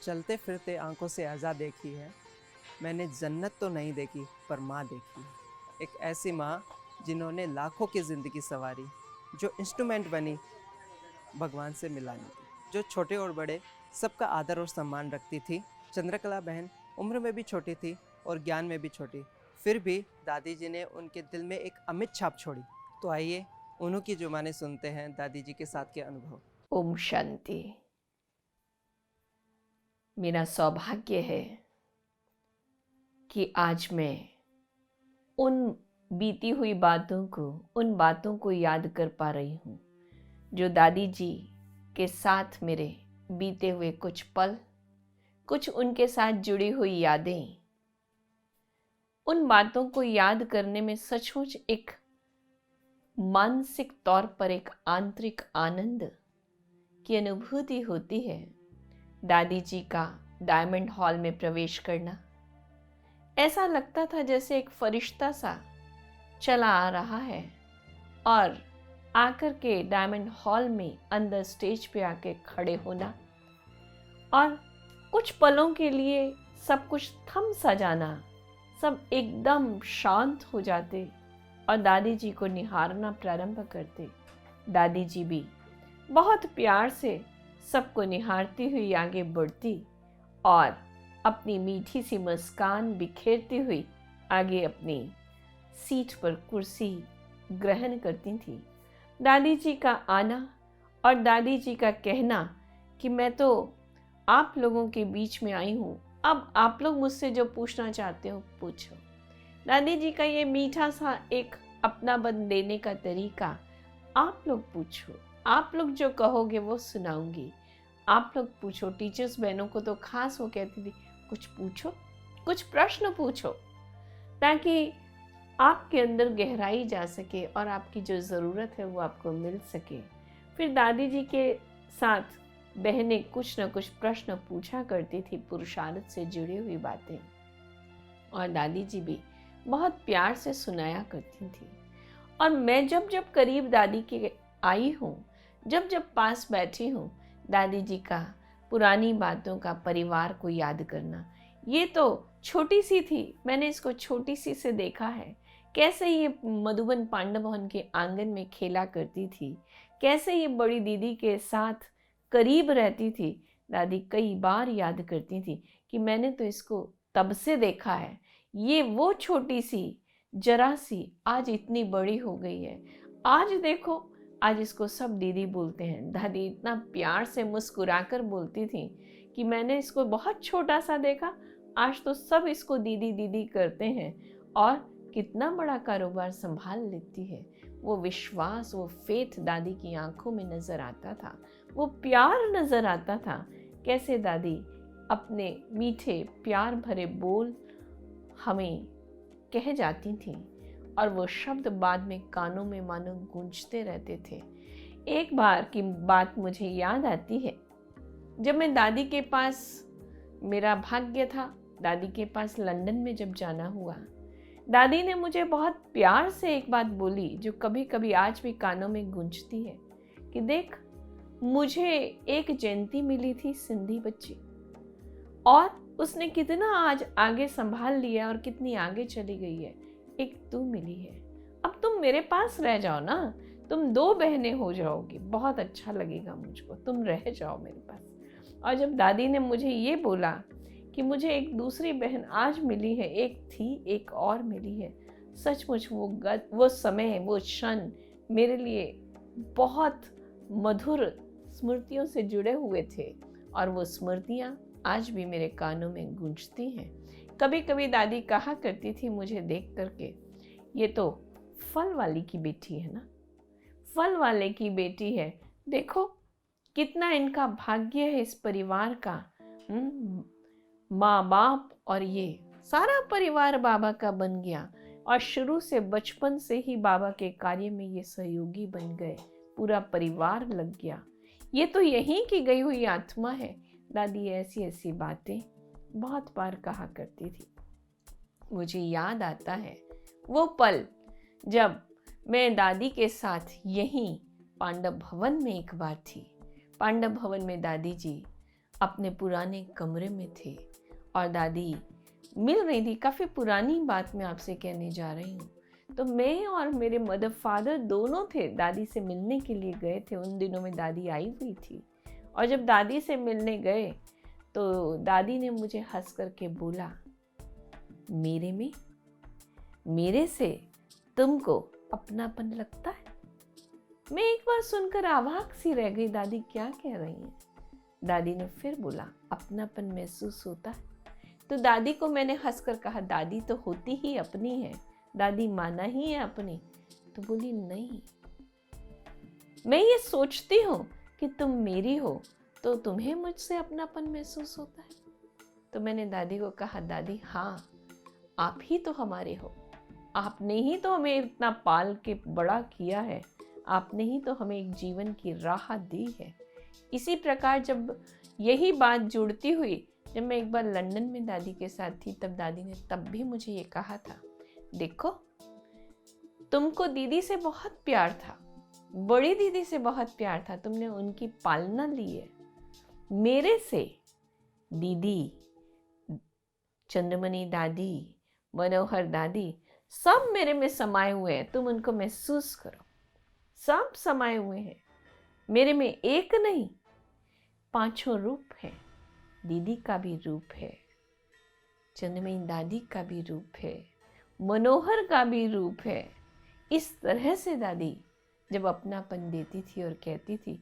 चलते फिरते आंखों से अज़ा देखी है। मैंने जन्नत तो नहीं देखी पर माँ देखी है। एक ऐसी माँ जिन्होंने लाखों की ज़िंदगी संवारी, जो इंस्ट्रूमेंट बनी भगवान से मिलाने की, जो छोटे और बड़े सबका आदर और सम्मान रखती थी। चंद्रकला बहन उम्र में भी छोटी थी और ज्ञान में भी छोटी, फिर भी दादी जी ने उनके दिल में एक अमिट छाप छोड़ी। तो आइए उन्हीं की जुबानी सुनते हैं दादी जी के साथ के अनुभव। ओम शांति। मेरा सौभाग्य है कि आज मैं उन बीती हुई उन बातों को याद कर पा रही हूँ जो दादी जी के साथ मेरे बीते हुए कुछ पल, कुछ उनके साथ जुड़ी हुई यादें। उन बातों को याद करने में सचमुच एक मानसिक तौर पर एक आंतरिक आनंद की अनुभूति होती है। दादी जी का डायमंड हॉल में प्रवेश करना ऐसा लगता था जैसे एक फरिश्ता सा चला आ रहा है और आकर के डायमंड हॉल में अंदर स्टेज पे आके खड़े होना और कुछ पलों के लिए सब कुछ थम सा जाना, सब एकदम शांत हो जाते और दादी जी को निहारना प्रारंभ करते। दादी जी भी बहुत प्यार से सबको निहारती हुई आगे बढ़ती और अपनी मीठी सी मुस्कान बिखेरती हुई आगे अपनी सीट पर कुर्सी ग्रहण करती थी। दादी जी का आना और दादी जी का कहना कि मैं तो आप लोगों के बीच में आई हूँ, अब आप लोग मुझसे जो पूछना चाहते हो पूछो। दादी जी का ये मीठा सा एक अपनापन देने का तरीका, आप लोग पूछो, आप लोग जो कहोगे वो सुनाऊंगी, आप लोग पूछो। टीचर्स बहनों को तो खास वो कहती थी कुछ पूछो, कुछ प्रश्न पूछो, ताकि आपके अंदर गहराई जा सके और आपकी जो ज़रूरत है वो आपको मिल सके। फिर दादी जी के साथ बहनें कुछ न कुछ प्रश्न पूछा करती थी, पुरुषार्थ से जुड़ी हुई बातें, और दादी जी भी बहुत प्यार से सुनाया करती थी। और मैं जब जब करीब दादी के आई हूँ, जब जब पास बैठी हूँ, दादी जी का पुरानी बातों का, परिवार को याद करना, ये तो छोटी सी थी, मैंने इसको छोटी सी से देखा है। कैसे ये मधुबन पांडव भवन के आंगन में खेला करती थी, कैसे ये बड़ी दीदी के साथ करीब रहती थी। दादी कई बार याद करती थी कि मैंने तो इसको तब से देखा है, ये वो छोटी सी जरा सी आज इतनी बड़ी हो गई है। आज देखो, आज इसको सब दीदी बोलते हैं। दादी इतना प्यार से मुस्कुराकर बोलती थी कि मैंने इसको बहुत छोटा सा देखा, आज तो सब इसको दीदी दीदी करते हैं और कितना बड़ा कारोबार संभाल लेती है। वो विश्वास, वो फेथ दादी की आंखों में नजर आता था, वो प्यार नजर आता था। कैसे दादी अपने मीठे प्यार भरे बोल हमें कह जाती थी और वो शब्द बाद में कानों में मानो गूंजते रहते थे। एक बार की बात मुझे याद आती है, जब मैं दादी के पास, मेरा भाग्य था दादी के पास लंदन में जब जाना हुआ, दादी ने मुझे बहुत प्यार से एक बात बोली जो कभी कभी आज भी कानों में गूंजती है कि देख, मुझे एक जयंती मिली थी सिंधी बच्ची, और उसने कितना आज आगे संभाल लिया और कितनी आगे चली गई है। एक तू मिली है, अब तुम मेरे पास रह जाओ ना, तुम दो बहनें हो जाओगी, बहुत अच्छा लगेगा मुझको, तुम रह जाओ मेरे पास। और जब दादी ने मुझे ये बोला कि मुझे एक दूसरी बहन आज मिली है, एक थी एक और मिली है, सचमुच वो समय, वो क्षण मेरे लिए बहुत मधुर स्मृतियों से जुड़े हुए थे और वो स्मृतियाँ आज भी मेरे कानों में गूंजती हैं। कभी कभी दादी कहा करती थी मुझे देख करके, ये तो फल वाली की बेटी है ना, फल वाले की बेटी है, देखो कितना इनका भाग्य है इस परिवार का। माँ बाप और ये सारा परिवार बाबा का बन गया और शुरू से बचपन से ही बाबा के कार्य में ये सहयोगी बन गए, पूरा परिवार लग गया, ये तो यहीं की गई हुई आत्मा है। दादी ऐसी ऐसी बातें बहुत बार कहा करती थी। मुझे याद आता है वो पल जब मैं दादी के साथ यहीं पांडव भवन में एक बार थी। पांडव भवन में दादी जी अपने पुराने कमरे में थे और दादी मिल रही थी। काफ़ी पुरानी बात मैं आपसे कहने जा रही हूँ। तो मैं और मेरे मदर फादर दोनों थे, दादी से मिलने के लिए गए थे। उन दिनों में दादी आई हुई थी और जब दादी से मिलने गए तो दादी ने मुझे हंस करके बोला, मेरे से तुमको अपनापन लगता है? मैं एक बार सुनकर अवाक सी रह गई, दादी क्या कह रही हैं? दादी ने फिर बोला, अपनापन महसूस होता है? तो दादी को मैंने हंसकर कहा, दादी तो होती ही अपनी है, दादी माना ही है अपनी। तो बोली, नहीं, मैं ये सोचती हूँ कि तुम मेरी हो तो तुम्हें मुझसे अपनापन महसूस होता है। तो मैंने दादी को कहा, दादी हाँ, आप ही तो हमारे हो, आपने ही तो हमें इतना पाल के बड़ा किया है, आपने ही तो हमें एक जीवन की राह दी है। इसी प्रकार जब यही बात जुड़ती हुई, जब मैं एक बार लंदन में दादी के साथ थी, तब दादी ने तब भी मुझे ये कहा था, देखो तुमको दीदी से बहुत प्यार था, बड़ी दीदी से बहुत प्यार था, तुमने उनकी पालना ली है। मेरे से दीदी, चंद्रमणि दादी, मनोहर दादी सब मेरे में समाये हुए हैं, तुम उनको महसूस करो, सब समाये हुए हैं मेरे में। एक नहीं, 5 रूप है। दीदी का भी रूप है, चंद्रमणि दादी का भी रूप है, मनोहर का भी रूप है। इस तरह से दादी जब अपनापन देती थी और कहती थी,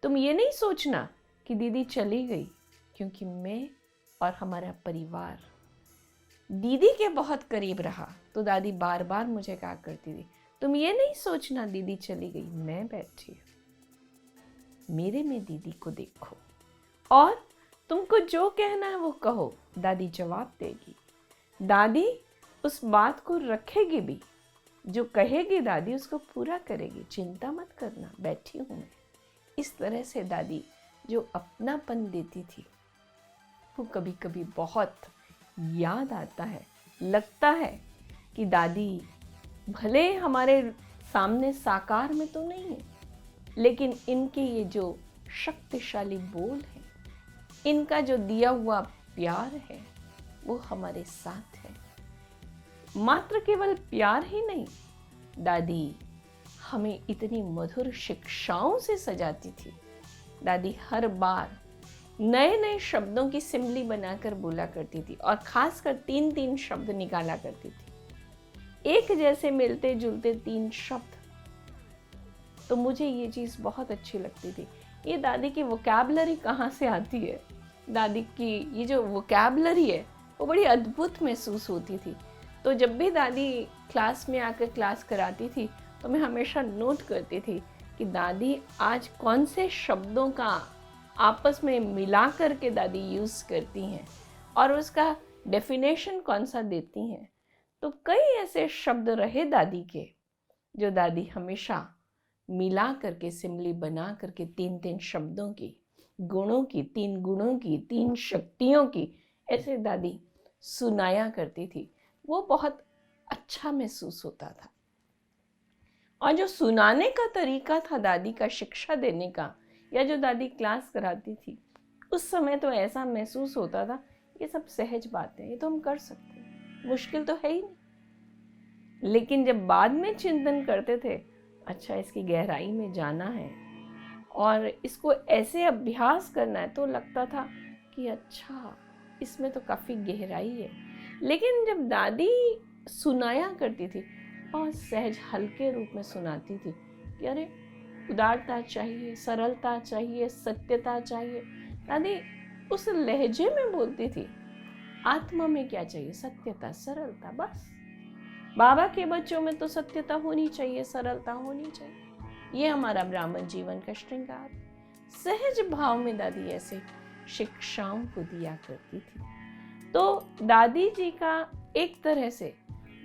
तुम ये नहीं सोचना कि दीदी चली गई, क्योंकि मैं और हमारा परिवार दीदी के बहुत करीब रहा। तो दादी बार बार मुझे कहा करती थी, तुम ये नहीं सोचना दीदी चली गई, मैं बैठी हूं, मेरे में दीदी को देखो और तुमको जो कहना है वो कहो, दादी जवाब देगी, दादी उस बात को रखेगी भी, जो कहेगी दादी उसको पूरा करेगी, चिंता मत करना, बैठी हूं मैं। इस तरह से दादी जो अपनापन देती थी वो कभी कभी बहुत याद आता है। लगता है कि दादी भले हमारे सामने साकार में तो नहीं है, लेकिन इनके ये जो शक्तिशाली बोल है, इनका जो दिया हुआ प्यार है, वो हमारे साथ है। मात्र केवल प्यार ही नहीं, दादी हमें इतनी मधुर शिक्षाओं से सजाती थी। दादी हर बार नए नए शब्दों की सिमली बनाकर बोला करती थी और खासकर 3-3 शब्द निकाला करती थी, एक जैसे मिलते जुलते 3 शब्द। तो मुझे ये चीज़ बहुत अच्छी लगती थी। ये दादी की वोकैबुलरी कहाँ से आती है? दादी की ये जो वोकैबुलरी है वो बड़ी अद्भुत महसूस होती थी। तो जब भी दादी क्लास में आकर क्लास कराती थी तो मैं हमेशा नोट करती थी कि दादी आज कौन से शब्दों का आपस में मिला करके दादी यूज़ करती हैं और उसका डेफिनेशन कौन सा देती हैं। तो कई ऐसे शब्द रहे दादी के जो दादी हमेशा मिला करके सिमली बना करके 3-3 शब्दों की, गुणों की, 3 गुणों की, 3 शक्तियों की, ऐसे दादी सुनाया करती थी। वो बहुत अच्छा महसूस होता था। और जो सुनाने का तरीका था दादी का, शिक्षा देने का, या जो दादी क्लास कराती थी, उस समय तो ऐसा महसूस होता था ये सब सहज बातें, ये तो हम कर सकते हैं, मुश्किल तो है ही नहीं। लेकिन जब बाद में चिंतन करते थे, अच्छा इसकी गहराई में जाना है और इसको ऐसे अभ्यास करना है, तो लगता था कि अच्छा इसमें तो काफ़ी गहराई है। लेकिन जब दादी सुनाया करती थी और सहज हल्के रूप में सुनाती थी कि अरे उदारता चाहिए, सरलता चाहिए, सत्यता चाहिए, दादी उस लहजे में बोलती थी। आत्मा में क्या चाहिए? सत्यता, सरलता, बस। बाबा के बच्चों में तो सत्यता होनी चाहिए, सरलता होनी चाहिए, ये हमारा ब्राह्मण जीवन का श्रृंगार। सहज भाव में दादी ऐसे शिक्षाओं को दिया करती थी। तो दादी जी का एक तरह से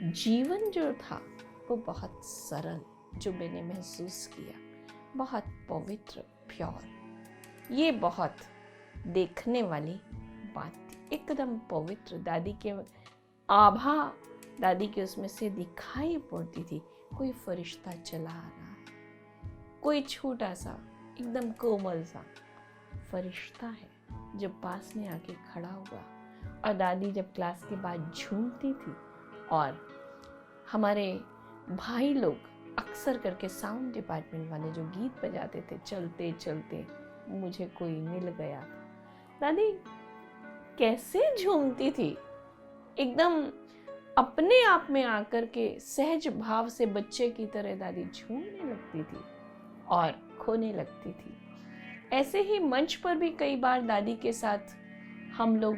जीवन जो था वो बहुत सरल, जो मैंने महसूस किया, बहुत पवित्र, प्योर। ये बहुत देखने वाली बात थी, एकदम पवित्र। दादी के आभा दादी के उसमें से दिखाई पड़ती थी। कोई फरिश्ता चला आ रहा है, कोई छोटा सा एकदम कोमल सा फरिश्ता है, जब पास में आके खड़ा हुआ और दादी जब क्लास के बाद झूमती थी और हमारे भाई लोग अक्सर करके साउंड डिपार्टमेंट वाले जो गीत बजाते थे, चलते चलते मुझे कोई मिल गया, दादी कैसे झूमती थी, एकदम अपने आप में आकर के सहज भाव से बच्चे की तरह दादी झूमने लगती थी और खोने लगती थी। ऐसे ही मंच पर भी कई बार दादी के साथ हम लोग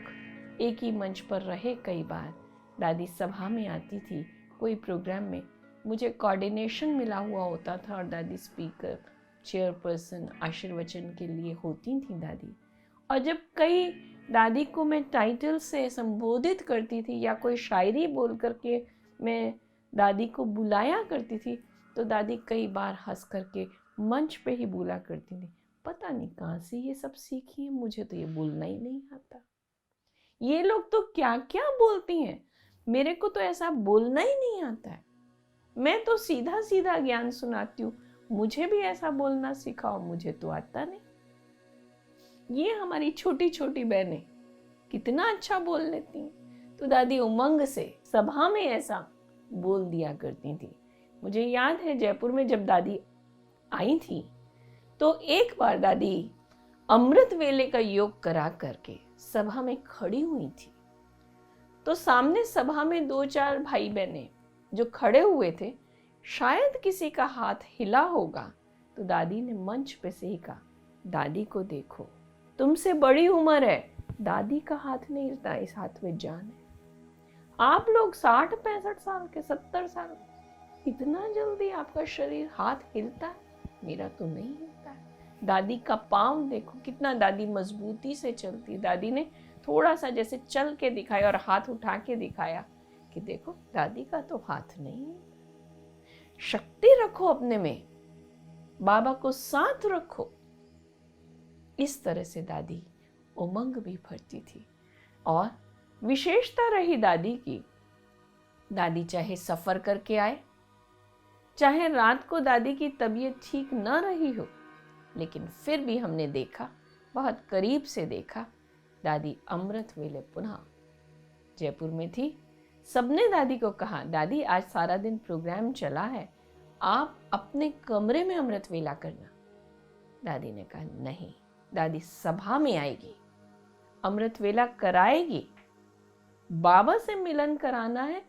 एक ही मंच पर रहे। कई बार दादी सभा में आती थी, कोई प्रोग्राम में मुझे कोऑर्डिनेशन मिला हुआ होता था और दादी स्पीकर, चेयरपर्सन, आशीर्वचन के लिए होती थी दादी। और जब कई दादी को मैं टाइटल से संबोधित करती थी या कोई शायरी बोल करके मैं दादी को बुलाया करती थी, तो दादी कई बार हंस करके मंच पे ही बोला करती थी, पता नहीं कहाँ से ये सब सीखी है, मुझे तो ये बोलना ही नहीं आता। ये लोग तो क्या क्या बोलती हैं, मेरे को तो ऐसा बोलना ही नहीं आता है। मैं तो सीधा सीधा ज्ञान सुनाती हूँ, मुझे भी ऐसा बोलना सिखाओ, मुझे तो आता नहीं। ये हमारी छोटी छोटी बहनें कितना अच्छा बोल लेती हैं। तो दादी उमंग से सभा में ऐसा बोल दिया करती थी। मुझे याद है जयपुर में जब दादी आई थी तो एक बार दादी अमृत वेले का योग करा करके सभा में खड़ी हुई थी। तो सामने सभा में 2-4 भाई बहनें जो खड़े हुए थे, शायद किसी का हाथ हिला होगा, तो दादी ने मंच पे से ही कहा, दादी को देखो, तुमसे बड़ी उम्र है, दादी का हाथ नहीं हिलता, इस हाथ में जान है। आप लोग 60-65 साल के, 70 साल, इतना जल्दी आपका शरीर हाथ हिलता है, मेरा तो नहीं हिलता है। दादी का पाँव देखो, कितना दादी मजबूती से चलती। दादी ने थोड़ा सा जैसे चल के दिखाया और हाथ उठा के दिखाया कि देखो दादी का तो हाथ नहीं हिलता। शक्ति रखो अपने में, बाबा को साथ रखो। इस तरह से दादी उमंग भी भरती थी। और विशेषता रही दादी की, दादी चाहे सफर करके आए, चाहे रात को दादी की तबीयत ठीक न रही हो, लेकिन फिर भी हमने देखा, बहुत करीब से देखा, दादी अमृत वेले पुनः जयपुर में थी। सबने दादी को कहा, दादी आज सारा दिन प्रोग्राम चला है, आप अपने कमरे में अमृत वेला करना। दादी ने कहा नहीं, दादी सभा में आएगी, अमृत वेला कराएगी, बाबा से मिलन कराना है,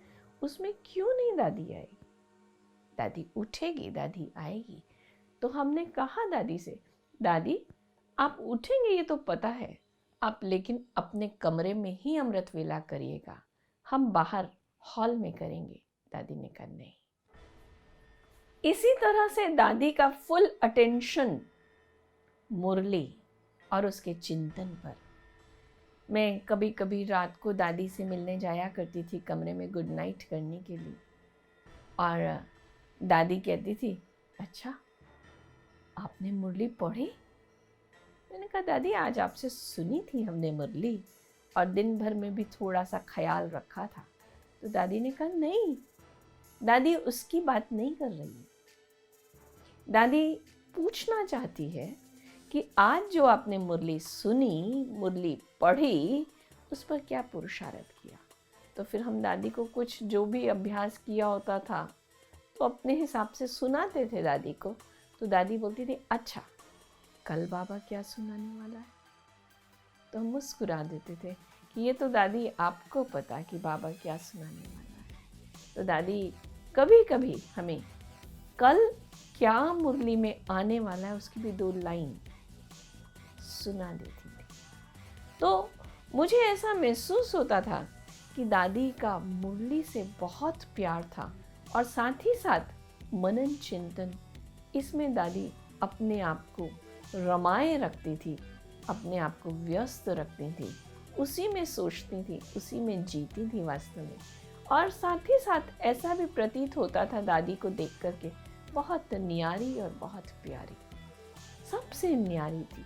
उसमें क्यों नहीं दादी आएगी, दादी उठेगी, दादी आएगी। तो हमने कहा दादी से, दादी आप उठेंगे ये तो पता है, आप लेकिन अपने कमरे में ही अमृत वेला करिएगा, हम बाहर हॉल में करेंगे। दादी ने कहा नहीं। इसी तरह से दादी का फुल अटेंशन मुरली और उसके चिंतन पर। मैं कभी कभी रात को दादी से मिलने जाया करती थी कमरे में गुड नाइट करने के लिए, और दादी कहती थी, अच्छा आपने मुरली पढ़ी? मैंने कहा दादी आज आपसे सुनी थी हमने मुरली, और दिन भर में भी थोड़ा सा ख्याल रखा था। तो दादी ने कहा नहीं, दादी उसकी बात नहीं कर रही, दादी पूछना चाहती है कि आज जो आपने मुरली सुनी, मुरली पढ़ी, उस पर क्या पुरुषार्थ किया। तो फिर हम दादी को कुछ जो भी अभ्यास किया होता था तो अपने हिसाब से सुनाते थे दादी को। तो दादी बोलती थी, अच्छा कल बाबा क्या सुनाने वाला है। तो हम मुस्कुरा देते थे कि ये तो दादी आपको पता कि बाबा क्या सुनाने वाला है। तो दादी कभी कभी हमें कल क्या मुरली में आने वाला है उसकी भी 2 लाइन सुना देती थी। तो मुझे ऐसा महसूस होता था कि दादी का मुरली से बहुत प्यार था, और साथ ही साथ मनन चिंतन, इसमें दादी अपने आप को रमाए रखती थी, अपने आप को व्यस्त रखती थी, उसी में सोचती थी, उसी में जीती थी वास्तव में। और साथ ही साथ ऐसा भी प्रतीत होता था दादी को देख करके, बहुत न्यारी और बहुत प्यारी, सबसे न्यारी थी।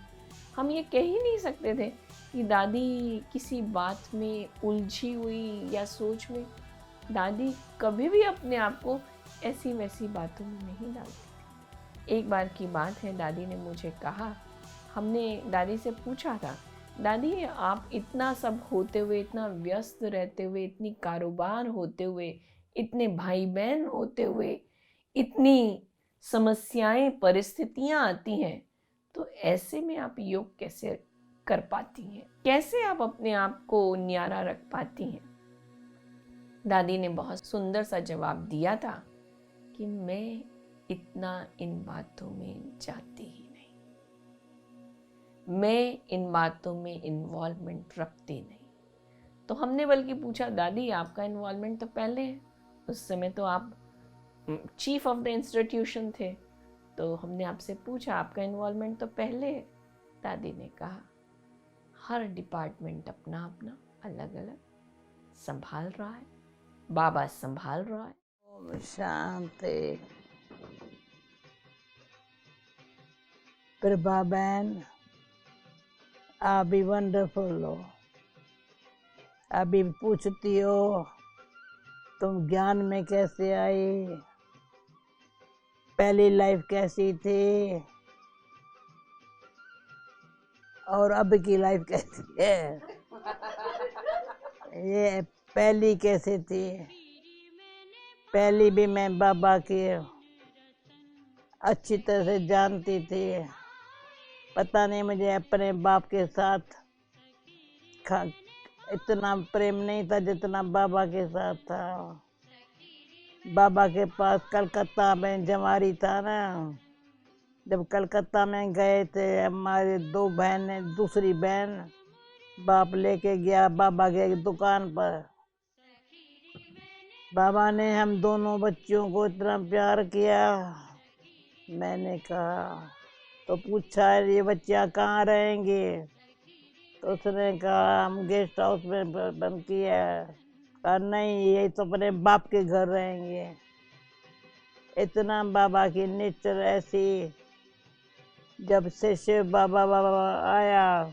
हम ये कह ही नहीं सकते थे कि दादी किसी बात में उलझी हुई या सोच में। दादी कभी भी अपने आप को ऐसी वैसी बातों में नहीं डालती थी। एक बार की बात है, दादी ने मुझे कहा, हमने दादी से पूछा था दादी आप इतना सब होते हुए, इतना व्यस्त रहते हुए, इतनी कारोबार होते हुए, इतने भाई बहन होते हुए, इतनी समस्याएं परिस्थितियां आती हैं, तो ऐसे में आप योग कैसे कर पाती हैं? कैसे आप अपने आप को न्यारा रख पाती हैं? दादी ने बहुत सुंदर सा जवाब दिया था कि मैं इतना इन बातों में जाती ही नहीं, मैं इन बातों में इन्वॉल्वमेंट रखती नहीं। तो हमने बल्कि पूछा, दादी आपका इन्वॉल्वमेंट तो पहले है, उस समय तो आप चीफ ऑफ द इंस्टीट्यूशन थे, तो हमने आपसे पूछा आपका इन्वॉल्वमेंट तो पहले है। दादी ने कहा हर डिपार्टमेंट अपना अपना अलग अलग संभाल रहा है, बाबा संभाल रहा है। ओम शांति। प्रभा बहन, आप भी वंडरफुल हो। अभी पूछती हो तुम ज्ञान में कैसे आई, पहली लाइफ कैसी थी और अब की लाइफ कैसी है। ये पहली कैसे थी, पहली भी मैं बाबा की अच्छी तरह से जानती थी। पता नहीं मुझे अपने बाप के साथ इतना प्रेम नहीं था जितना बाबा के साथ था। बाबा के पास कलकत्ता में जमारी था ना, जब कलकत्ता में गए थे हमारे दो बहनें, दूसरी बहन बाप लेके गया बाबा के दुकान पर। बाबा ने हम दोनों बच्चियों को इतना प्यार किया। मैंने कहा, तो पूछा ये बच्चियाँ कहाँ रहेंगी, तो उसने कहा हम गेस्ट हाउस में बंद किया है। कहा नहीं, ये तो अपने बाप के घर रहेंगे। इतना बाबा की नेचर ऐसी। जब से शिव बाबा आया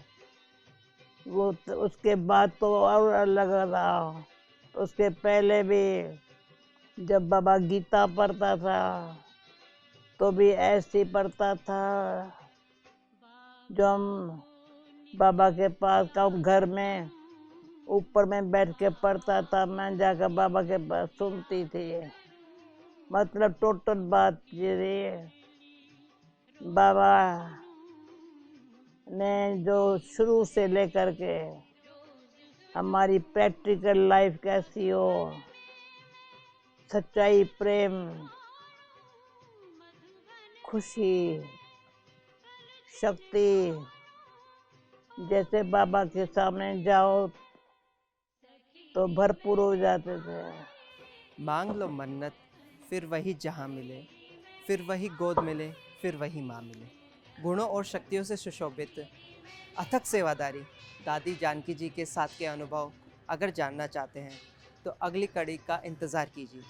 वो उसके बाद तो और अलग रहा। उसके पहले भी जब बाबा गीता पढ़ता था तो भी ऐसे पढ़ता था। जो हम बाबा के पास का घर में ऊपर में बैठ के पढ़ता था, मैं जाकर बाबा के पास सुनती थी। मतलब टोटल बात ये बाबा ने जो शुरू से लेकर के हमारी प्रैक्टिकल लाइफ कैसी हो, सच्चाई, प्रेम, खुशी, शक्ति, जैसे बाबा के सामने जाओ तो भरपूर हो जाते थे। मांग लो मन्नत, फिर वही जहाँ मिले, फिर वही गोद मिले, फिर वही माँ मिले। गुणों और शक्तियों से सुशोभित अथक सेवादारी दादी जानकी जी के साथ के अनुभव अगर जानना चाहते हैं तो अगली कड़ी का इंतज़ार कीजिए।